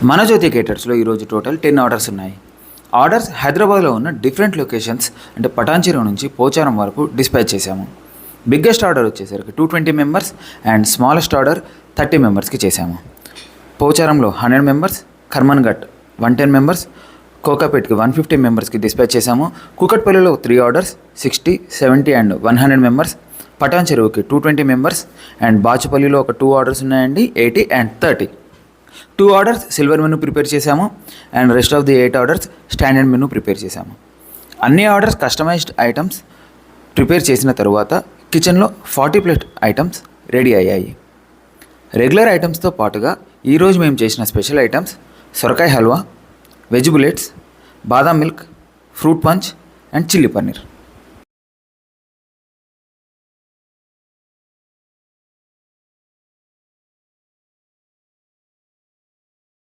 మన జ్యోతి కేటర్స్లో ఈరోజు total 10 orders ఉన్నాయి. ఆర్డర్స్ హైదరాబాద్లో ఉన్న డిఫరెంట్ లొకేషన్స్ అంటే పటాన్చెరు నుంచి పోచారం వరకు డిస్పాచ్ చేశాము. బిగ్గెస్ట్ ఆర్డర్ వచ్చేసరికి 220 మెంబర్స్ అండ్ స్మాలెస్ట్ ఆర్డర్ 30 మెంబర్స్కి చేశాము. పోచారంలో 100 మెంబర్స్, కర్మన్ఘట్ 110 మెంబర్స్, కోకాపేట్కి 150 మెంబర్స్కి డిస్పాచ్ చేశాము. కూకట్పల్లిలో 3 ఆర్డర్స్ 60, 70 అండ్ 100 మెంబర్స్, పటాన్చెరువుకి 220 మెంబర్స్ అండ్ బాచుపల్లిలో ఒక 2 ఆర్డర్స్ ఉన్నాయండి 80 and 30. 2 orders silver menu prepare చేశాము and rest of the 8 orders standard menu prepare చేశాము. అన్ని ఆర్డర్స్ కస్టమైజ్డ్ ఐటమ్స్ ప్రిపేర్ చేసిన తరువాత కిచెన్లో 40+ ఐటమ్స్ రెడీ అయ్యాయి. రెగ్యులర్ ఐటమ్స్తో పాటుగా ఈరోజు మేము చేసిన స్పెషల్ ఐటమ్స్ సొరకాయ halwa, veg bullets, badam milk, fruit punch and chilli paneer.